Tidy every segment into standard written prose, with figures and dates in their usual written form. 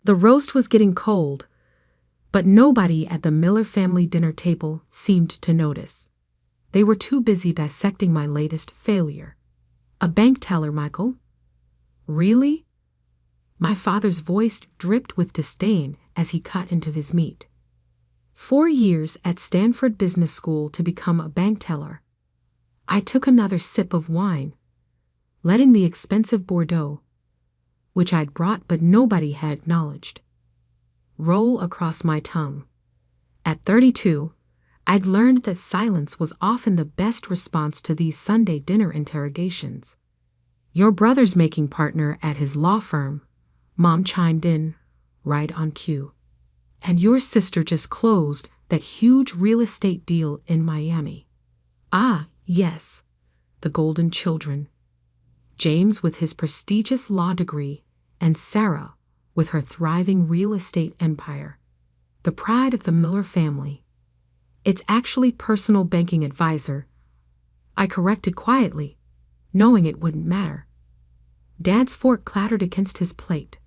The roast was getting cold, but nobody at the Miller family dinner table seemed to notice. They were too busy dissecting my latest failure. A bank teller, Michael? Really? My father's voice dripped with disdain as he cut into his meat. 4 years at Stanford Business School to become a bank teller. I took another sip of wine, letting the expensive Bordeaux, which I'd brought but nobody had acknowledged, roll across my tongue. At 32, I'd learned that silence was often the best response to these Sunday dinner interrogations. Your brother's making partner at his law firm, Mom chimed in, right on cue. And your sister just closed that huge real estate deal in Miami. Ah, yes, the golden children. James with his prestigious law degree, and Sarah with her thriving real estate empire. The pride of the Miller family. It's actually personal banking advisor, I corrected quietly, knowing it wouldn't matter. Dad's fork clattered against his plate.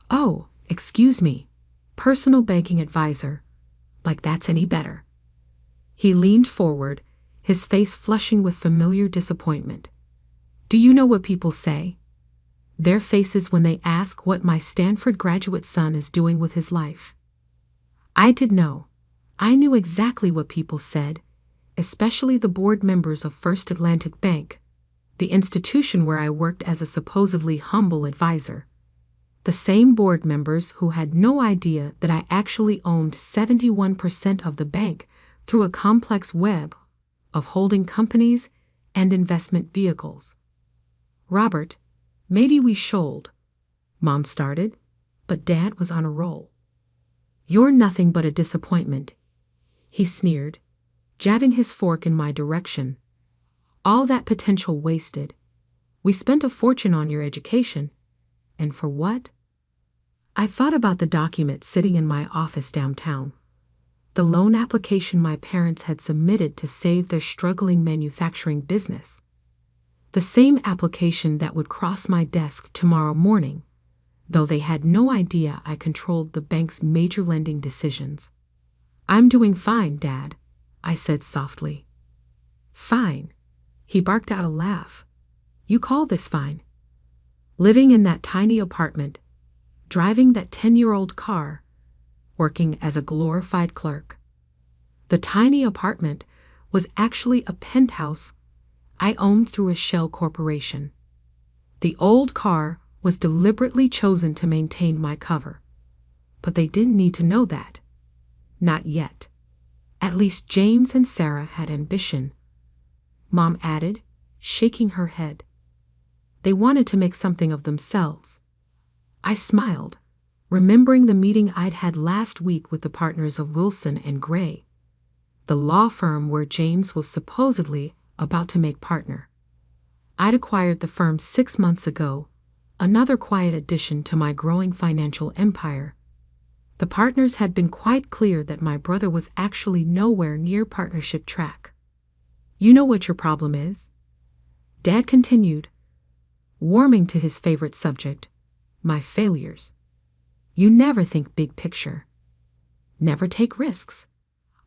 Oh, excuse me. Personal banking advisor, like that's any better. He leaned forward, his face flushing with familiar disappointment. Do you know what people say? Their faces when they ask what my Stanford graduate son is doing with his life. I did know. I knew exactly what people said, especially the board members of First Atlantic Bank, the institution where I worked as a supposedly humble advisor. The same board members who had no idea that I actually owned 71% of the bank through a complex web of holding companies and investment vehicles. Robert, maybe we should, Mom started, but Dad was on a roll. You're nothing but a disappointment, he sneered, jabbing his fork in my direction. All that potential wasted. We spent a fortune on your education. And for what? I thought about the document sitting in my office downtown. The loan application my parents had submitted to save their struggling manufacturing business. The same application that would cross my desk tomorrow morning, though they had no idea I controlled the bank's major lending decisions. I'm doing fine, Dad, I said softly. Fine. He barked out a laugh. You call this fine? Living in that tiny apartment, driving that 10-year-old car, working as a glorified clerk. The tiny apartment was actually a penthouse I owned through a shell corporation. The old car was deliberately chosen to maintain my cover. But they didn't need to know that. Not yet. At least James and Sarah had ambition, Mom added, shaking her head. They wanted to make something of themselves. I smiled, remembering the meeting I'd had last week with the partners of Wilson and Gray, the law firm where James was supposedly about to make partner. I'd acquired the firm 6 months ago, another quiet addition to my growing financial empire. The partners had been quite clear that my brother was actually nowhere near partnership track. You know what your problem is? Dad continued, warming to his favorite subject, my failures. You never think big picture. Never take risks.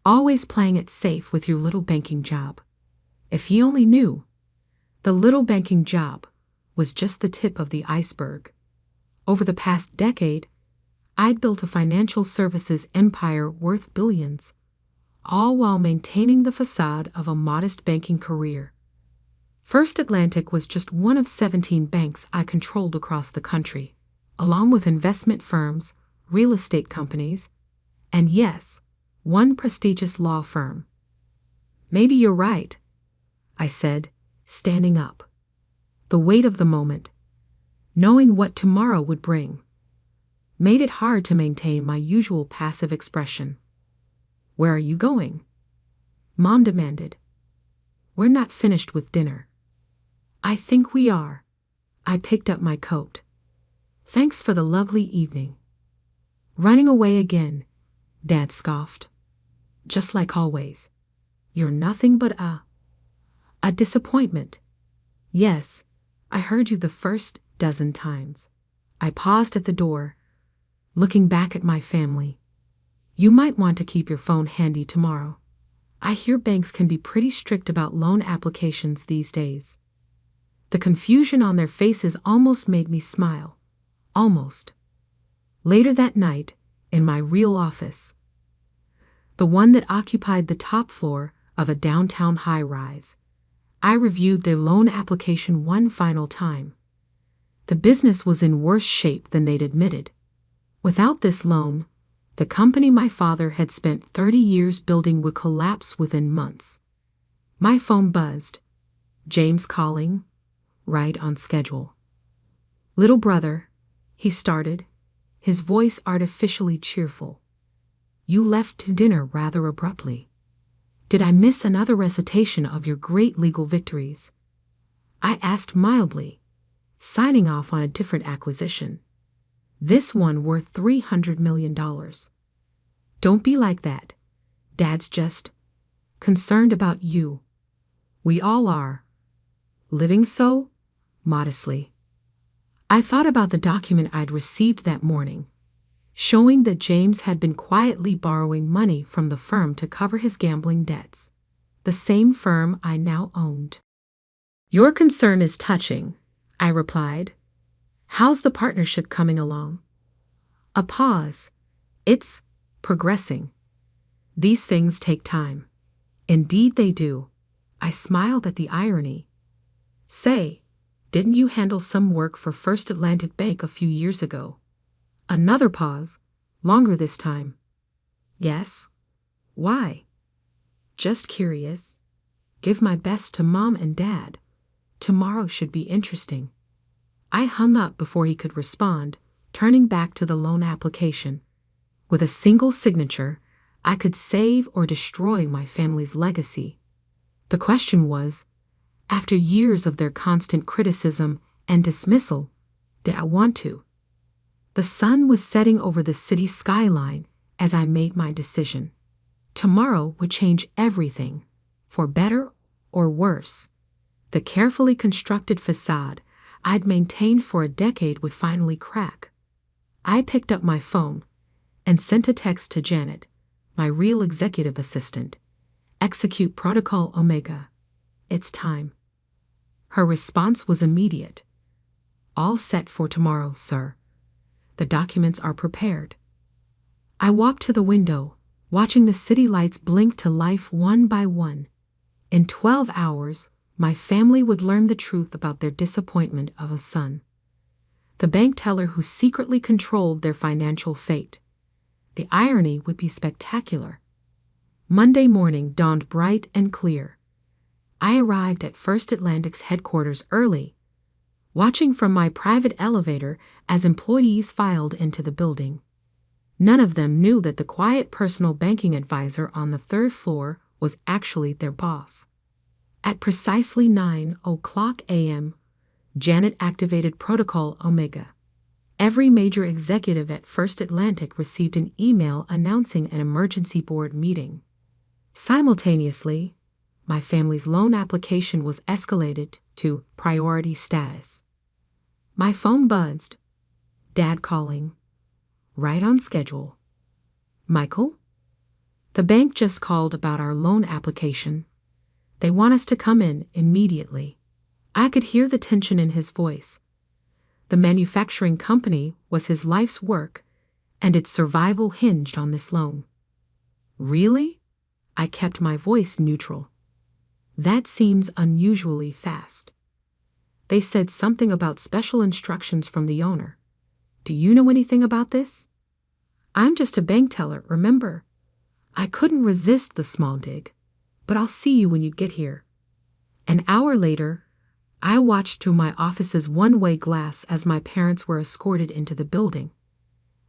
Always playing it safe with your little banking job. If he only knew, the little banking job was just the tip of the iceberg. Over the past decade, I'd built a financial services empire worth billions, all while maintaining the facade of a modest banking career. First Atlantic was just one of 17 banks I controlled across the country, along with investment firms, real estate companies, and yes, one prestigious law firm. Maybe you're right, I said, standing up. The weight of the moment, knowing what tomorrow would bring, made it hard to maintain my usual passive expression. Where are you going? Mom demanded. We're not finished with dinner. I think we are. I picked up my coat. Thanks for the lovely evening. Running away again, Dad scoffed. Just like always. You're nothing but a disappointment. Yes, I heard you the first dozen times. I paused at the door, looking back at my family. You might want to keep your phone handy tomorrow. I hear banks can be pretty strict about loan applications these days. The confusion on their faces almost made me smile. Almost. Later that night, in my real office, the one that occupied the top floor of a downtown high-rise, I reviewed their loan application one final time. The business was in worse shape than they'd admitted. Without this loan, the company my father had spent 30 years building would collapse within months. My phone buzzed. James calling. Right on schedule. Little brother, he started, his voice artificially cheerful. You left to dinner rather abruptly. Did I miss another recitation of your great legal victories? I asked mildly, signing off on a different acquisition. This one worth $300 million. Don't be like that. Dad's just concerned about you. We all are. Living so? Modestly. I thought about the document I'd received that morning, showing that James had been quietly borrowing money from the firm to cover his gambling debts, the same firm I now owned. Your concern is touching, I replied. How's the partnership coming along? A pause. It's progressing. These things take time. Indeed they do. I smiled at the irony. Say, didn't you handle some work for First Atlantic Bank a few years ago? Another pause, longer this time. Yes. Why? Just curious. Give my best to Mom and Dad. Tomorrow should be interesting. I hung up before he could respond, turning back to the loan application. With a single signature, I could save or destroy my family's legacy. The question was, after years of their constant criticism and dismissal, did I want to? The sun was setting over the city skyline as I made my decision. Tomorrow would change everything, for better or worse. The carefully constructed facade I'd maintained for a decade would finally crack. I picked up my phone and sent a text to Janet, my real executive assistant. Execute Protocol Omega. It's time. Her response was immediate. All set for tomorrow, sir. The documents are prepared. I walked to the window, watching the city lights blink to life one by one. In 12 hours, my family would learn the truth about their disappointment of a son. The bank teller who secretly controlled their financial fate. The irony would be spectacular. Monday morning dawned bright and clear. I arrived at First Atlantic's headquarters early, watching from my private elevator as employees filed into the building. None of them knew that the quiet personal banking advisor on the third floor was actually their boss. At precisely 9:00 a.m., Janet activated Protocol Omega. Every major executive at First Atlantic received an email announcing an emergency board meeting. Simultaneously, my family's loan application was escalated to priority status. My phone buzzed. Dad calling. Right on schedule. Michael? The bank just called about our loan application. They want us to come in immediately. I could hear the tension in his voice. The manufacturing company was his life's work, and its survival hinged on this loan. Really? I kept my voice neutral. That seems unusually fast. They said something about special instructions from the owner. Do you know anything about this? I'm just a bank teller, remember? I couldn't resist the small dig, but I'll see you when you get here. An hour later, I watched through my office's one-way glass as my parents were escorted into the building.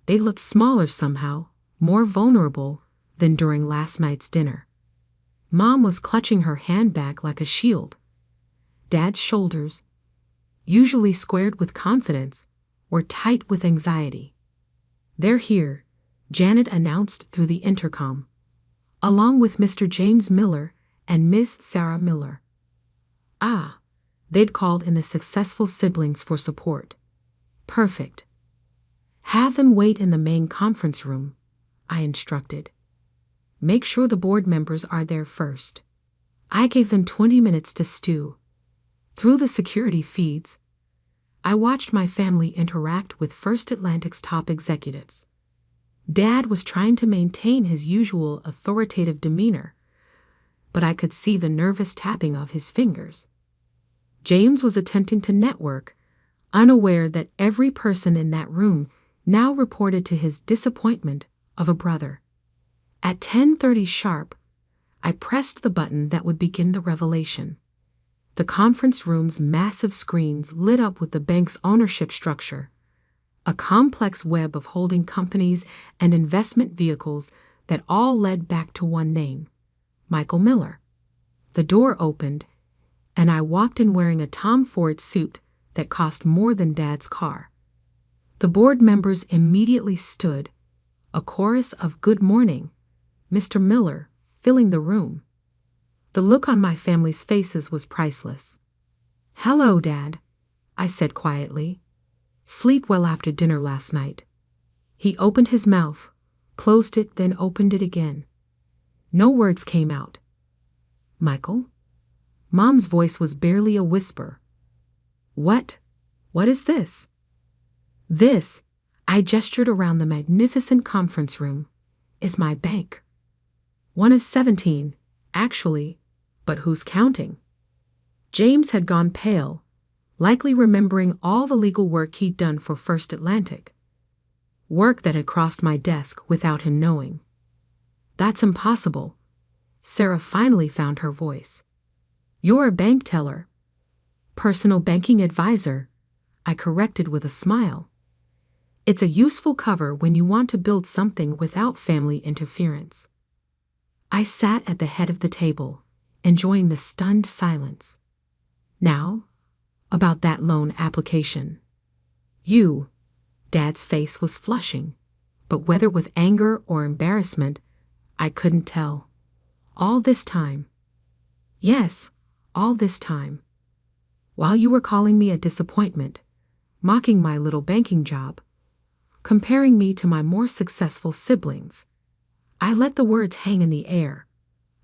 They looked smaller somehow, more vulnerable than during last night's dinner. Mom was clutching her handbag like a shield. Dad's shoulders, usually squared with confidence, were tight with anxiety. They're here, Janet announced through the intercom, along with Mr. James Miller and Miss Sarah Miller. Ah, they'd called in the successful siblings for support. Perfect. Have them wait in the main conference room, I instructed. Make sure the board members are there first. I gave them 20 minutes to stew. Through the security feeds, I watched my family interact with First Atlantic's top executives. Dad was trying to maintain his usual authoritative demeanor, but I could see the nervous tapping of his fingers. James was attempting to network, unaware that every person in that room now reported to his disappointment of a brother. At 10:30 sharp, I pressed the button that would begin the revelation. The conference room's massive screens lit up with the bank's ownership structure, a complex web of holding companies and investment vehicles that all led back to one name, Michael Miller. The door opened, and I walked in wearing a Tom Ford suit that cost more than Dad's car. The board members immediately stood, a chorus of "Good morning, Mr. Miller," filling the room. The look on my family's faces was priceless. "Hello, Dad," I said quietly. "Sleep well after dinner last night." He opened his mouth, closed it, then opened it again. No words came out. "Michael?" Mom's voice was barely a whisper. What is this?" "This," I gestured around the magnificent conference room, "is my bank. One of 17, actually, but who's counting?" James had gone pale, likely remembering all the legal work he'd done for First Atlantic. Work that had crossed my desk without him knowing. "That's impossible." Sarah finally found her voice. "You're a bank teller." "Personal banking advisor," I corrected with a smile. "It's a useful cover when you want to build something without family interference." I sat at the head of the table, enjoying the stunned silence. "Now, about that loan application." Dad's face was flushing, but whether with anger or embarrassment, I couldn't tell. "All this time?" "Yes, all this time. While you were calling me a disappointment, mocking my little banking job, comparing me to my more successful siblings, I let the words hang in the air.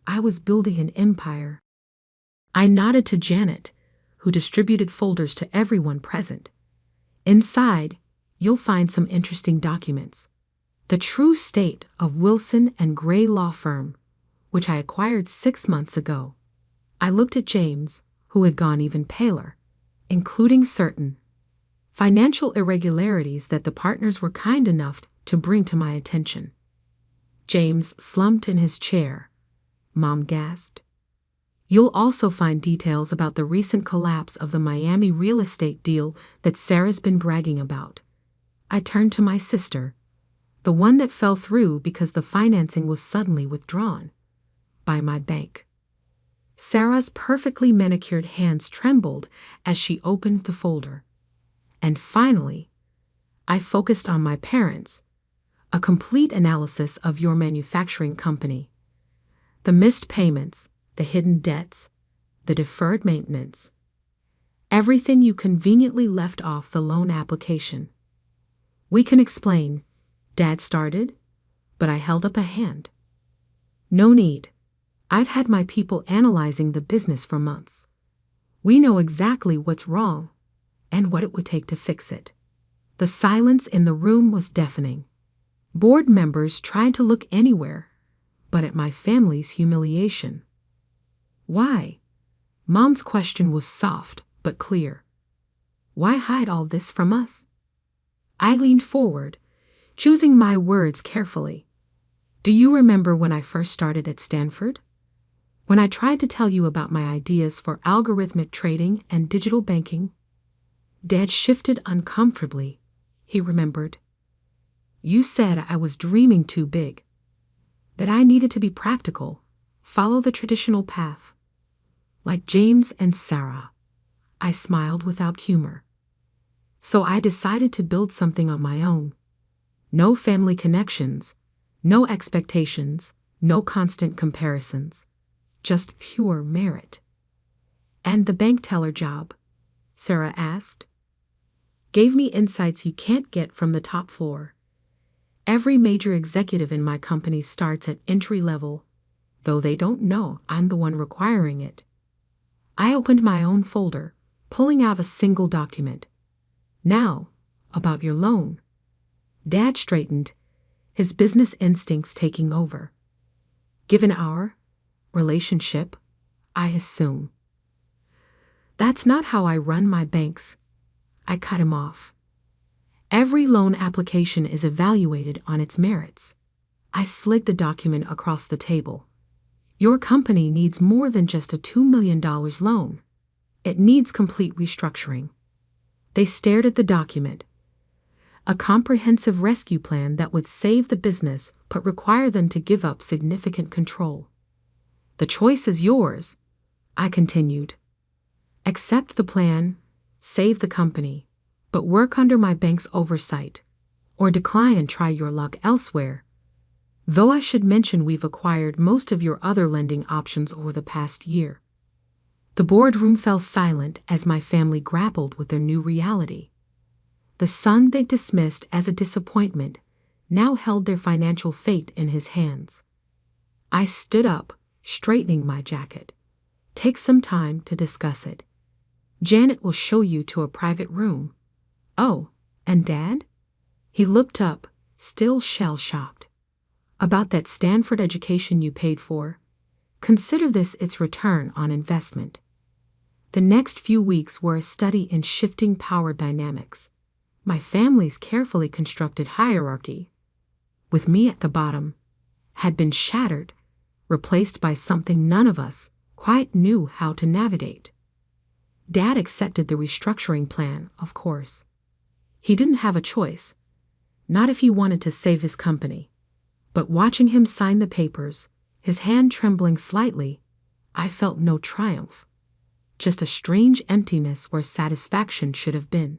I was building an empire." I nodded to Janet, who distributed folders to everyone present. "Inside, you'll find some interesting documents. The true state of Wilson and Gray Law Firm, which I acquired 6 months ago." I looked at James, who had gone even paler, including certain financial irregularities that the partners were kind enough to bring to my attention. James slumped in his chair. Mom gasped. "You'll also find details about the recent collapse of the Miami real estate deal that Sarah's been bragging about." I turned to my sister, the one that fell through because the financing was suddenly withdrawn by my bank. Sarah's perfectly manicured hands trembled as she opened the folder. And finally, I focused on my parents, a complete analysis of your manufacturing company. The missed payments, the hidden debts, the deferred maintenance. Everything you conveniently left off the loan application. "We can explain," Dad started, but I held up a hand. "No need. I've had my people analyzing the business for months. We know exactly what's wrong and what it would take to fix it." The silence in the room was deafening. Board members tried to look anywhere but at my family's humiliation. "Why?" Mom's question was soft but clear. "Why hide all this from us?" I leaned forward, choosing my words carefully. "Do you remember when I first started at Stanford? When I tried to tell you about my ideas for algorithmic trading and digital banking?" Dad shifted uncomfortably. He remembered. "You said I was dreaming too big, that I needed to be practical, follow the traditional path, like James and Sarah." I smiled without humor. "So I decided to build something on my own. No family connections, no expectations, no constant comparisons, just pure merit." "And the bank teller job?" Sarah asked. Gave me insights you can't get from the top floor. Every major executive in my company starts at entry level, though they don't know I'm the one requiring it. I opened my own folder, pulling out a single document. Now, about your loan. Dad straightened, his business instincts taking over. Given our relationship, I assume. That's not how I run my banks. I cut him off. Every loan application is evaluated on its merits. I slid the document across the table. Your company needs more than just a $2 million loan. It needs complete restructuring. They stared at the document. A comprehensive rescue plan that would save the business but require them to give up significant control. The choice is yours, I continued. Accept the plan, save the company, but work under my bank's oversight, or decline and try your luck elsewhere. Though I should mention we've acquired most of your other lending options over the past year. The boardroom fell silent as my family grappled with their new reality. The son they dismissed as a disappointment now held their financial fate in his hands. I stood up, straightening my jacket. Take some time to discuss it. Janet will show you to a private room. Oh, and Dad? He looked up, still shell-shocked. About that Stanford education you paid for? Consider this its return on investment. The next few weeks were a study in shifting power dynamics. My family's carefully constructed hierarchy, with me at the bottom, had been shattered, replaced by something none of us quite knew how to navigate. Dad accepted the restructuring plan, of course. He didn't have a choice, not if he wanted to save his company. But watching him sign the papers, his hand trembling slightly, I felt no triumph, just a strange emptiness where satisfaction should have been.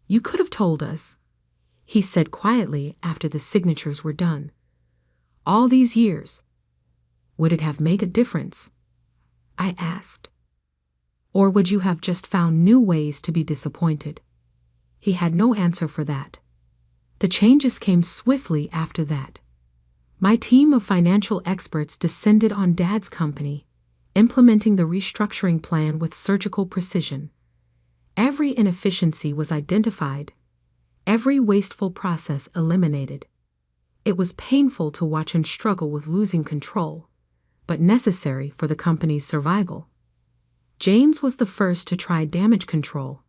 You could have told us, he said quietly after the signatures were done. All these years, would it have made a difference? I asked. Or would you have just found new ways to be disappointed? He had no answer for that. The changes came swiftly after that. My team of financial experts descended on Dad's company, implementing the restructuring plan with surgical precision. Every inefficiency was identified, every wasteful process eliminated. It was painful to watch him struggle with losing control, but necessary for the company's survival. James was the first to try damage control.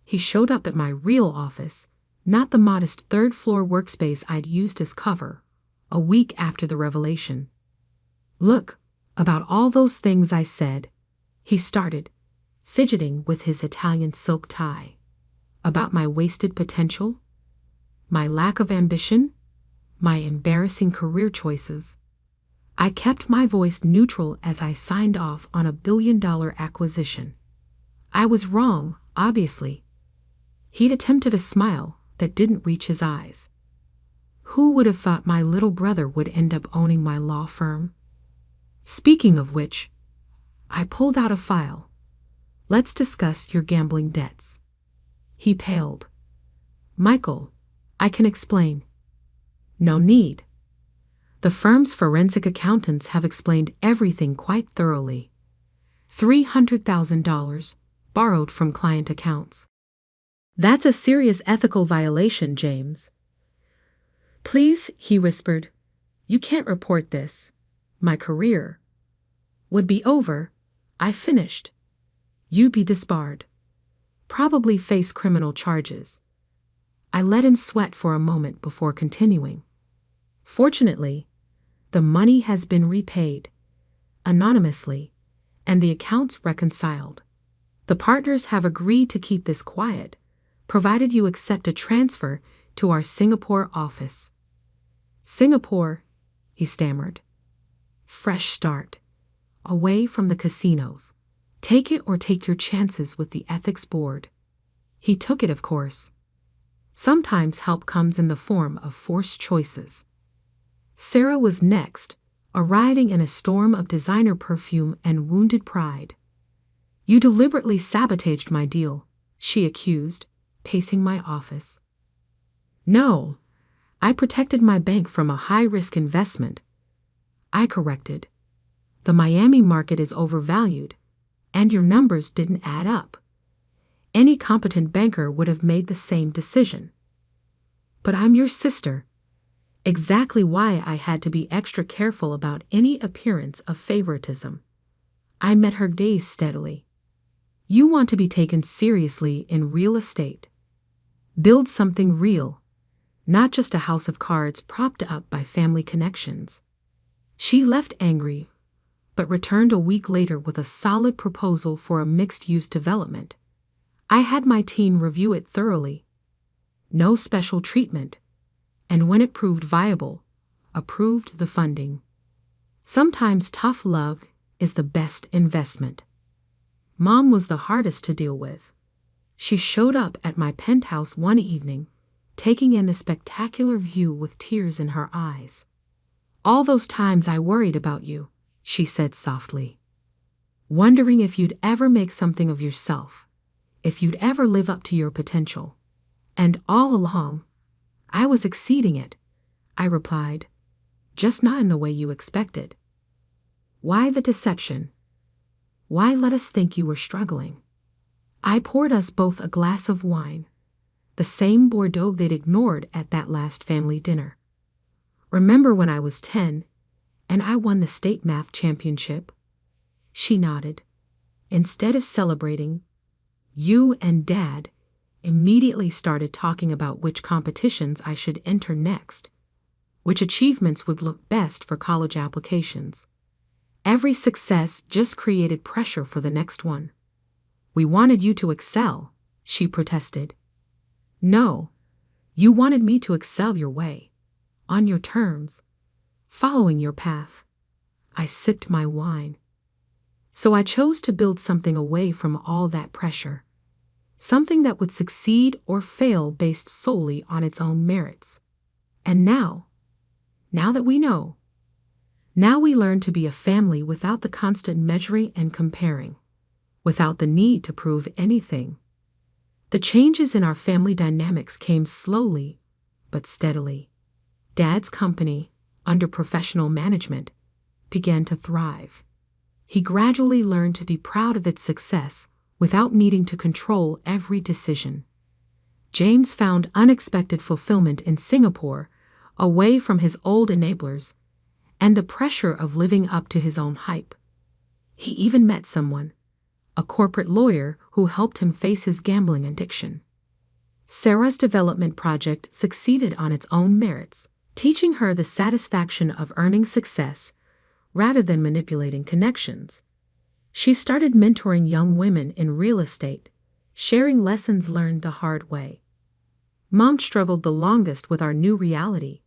He showed up at my real office, not the modest third-floor workspace I'd used as cover, a week after the revelation. Look, about all those things I said, he started, fidgeting with his Italian silk tie. About my wasted potential, my lack of ambition, my embarrassing career choices. I kept my voice neutral as I signed off on a billion-dollar acquisition. I was wrong, obviously. He'd attempted a smile that didn't reach his eyes. Who would have thought my little brother would end up owning my law firm? Speaking of which, I pulled out a file. Let's discuss your gambling debts. He paled. Michael, I can explain. No need. The firm's forensic accountants have explained everything quite thoroughly. $300,000 borrowed from client accounts. That's a serious ethical violation, James. Please, he whispered. You can't report this. My career would be over. I finished. You'd be disbarred. Probably face criminal charges. I let him sweat for a moment before continuing. Fortunately, the money has been repaid, anonymously, and the accounts reconciled. The partners have agreed to keep this quiet, provided you accept a transfer to our Singapore office. Singapore, he stammered. Fresh start. Away from the casinos. Take it or take your chances with the ethics board. He took it, of course. Sometimes help comes in the form of forced choices. Sarah was next, arriving in a storm of designer perfume and wounded pride. You deliberately sabotaged my deal, she accused, pacing my office. No, I protected my bank from a high-risk investment. I corrected. The Miami market is overvalued, and your numbers didn't add up. Any competent banker would have made the same decision. But I'm your sister. Exactly why I had to be extra careful about any appearance of favoritism. I met her gaze steadily. You want to be taken seriously in real estate. Build something real, not just a house of cards propped up by family connections. She left angry, but returned a week later with a solid proposal for a mixed-use development. I had my team review it thoroughly. No special treatment, and when it proved viable, approved the funding. Sometimes tough love is the best investment. Mom was the hardest to deal with. She showed up at my penthouse one evening, taking in the spectacular view with tears in her eyes. All those times I worried about you, she said softly. Wondering if you'd ever make something of yourself, if you'd ever live up to your potential. And all along, I was exceeding it, I replied, just not in the way you expected. Why the deception? Why let us think you were struggling? I poured us both a glass of wine, the same Bordeaux they'd ignored at that last family dinner. Remember when I was 10 and I won the state math championship? She nodded. Instead of celebrating, you and Dad immediately started talking about which competitions I should enter next, which achievements would look best for college applications. Every success just created pressure for the next one. We wanted you to excel, she protested. No, you wanted me to excel your way, on your terms, following your path. I sipped my wine. So I chose to build something away from all that pressure. Something that would succeed or fail based solely on its own merits. And now that we know, now we learn to be a family without the constant measuring and comparing, without the need to prove anything. The changes in our family dynamics came slowly, but steadily. Dad's company, under professional management, began to thrive. He gradually learned to be proud of its success without needing to control every decision. James found unexpected fulfillment in Singapore, away from his old enablers and the pressure of living up to his own hype. He even met someone, a corporate lawyer who helped him face his gambling addiction. Sarah's development project succeeded on its own merits, teaching her the satisfaction of earning success rather than manipulating connections. She started mentoring young women in real estate, sharing lessons learned the hard way. Mom struggled the longest with our new reality,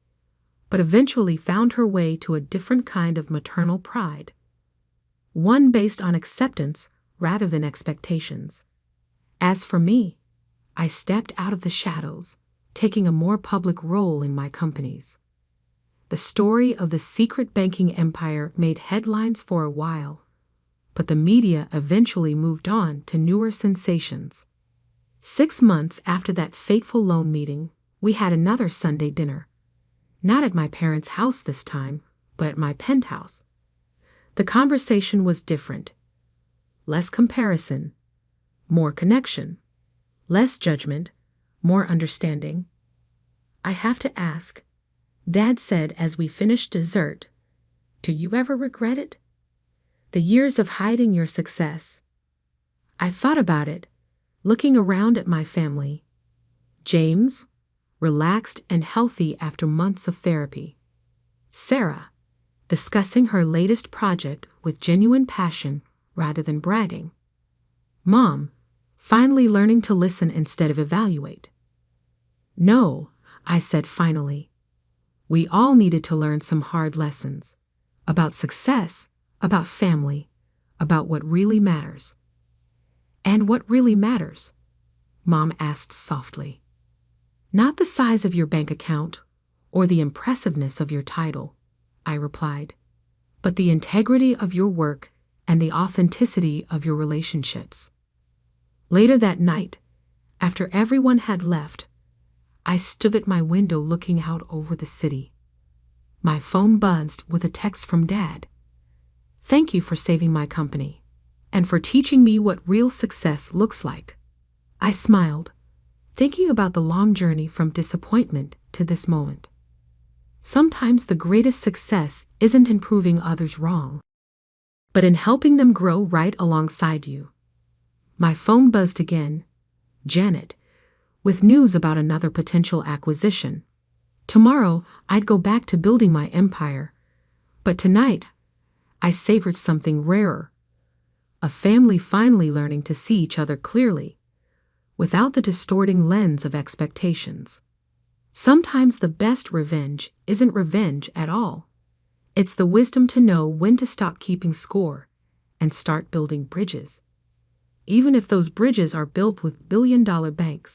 but eventually found her way to a different kind of maternal pride, one based on acceptance rather than expectations. As for me, I stepped out of the shadows, taking a more public role in my companies. The story of the secret banking empire made headlines for a while, but the media eventually moved on to newer sensations. 6 months after that fateful loan meeting, we had another Sunday dinner. Not at my parents' house this time, but at my penthouse. The conversation was different. Less comparison, more connection. Less judgment, more understanding. I have to ask, Dad said as we finished dessert, do you ever regret it? The years of hiding your success. I thought about it, looking around at my family. James, relaxed and healthy after months of therapy. Sarah, discussing her latest project with genuine passion rather than bragging. Mom, finally learning to listen instead of evaluate. No, I said finally. We all needed to learn some hard lessons about success, about family, about what really matters. And what really matters? Mom asked softly. Not the size of your bank account or the impressiveness of your title, I replied, but the integrity of your work and the authenticity of your relationships. Later that night, After everyone had left, I stood at my window looking out over the city. My phone buzzed with a text from Dad. "Thank you for saving my company, and for teaching me what real success looks like." I smiled, thinking about the long journey from disappointment to this moment. Sometimes the greatest success isn't in proving others wrong, but in helping them grow right alongside you. My phone buzzed again. Janet, with news about another potential acquisition. Tomorrow, I'd go back to building my empire. But tonight, I savored something rarer. A family finally learning to see each other clearly, without the distorting lens of expectations. Sometimes the best revenge isn't revenge at all. It's the wisdom to know when to stop keeping score and start building bridges, even if those bridges are built with billion-dollar banks.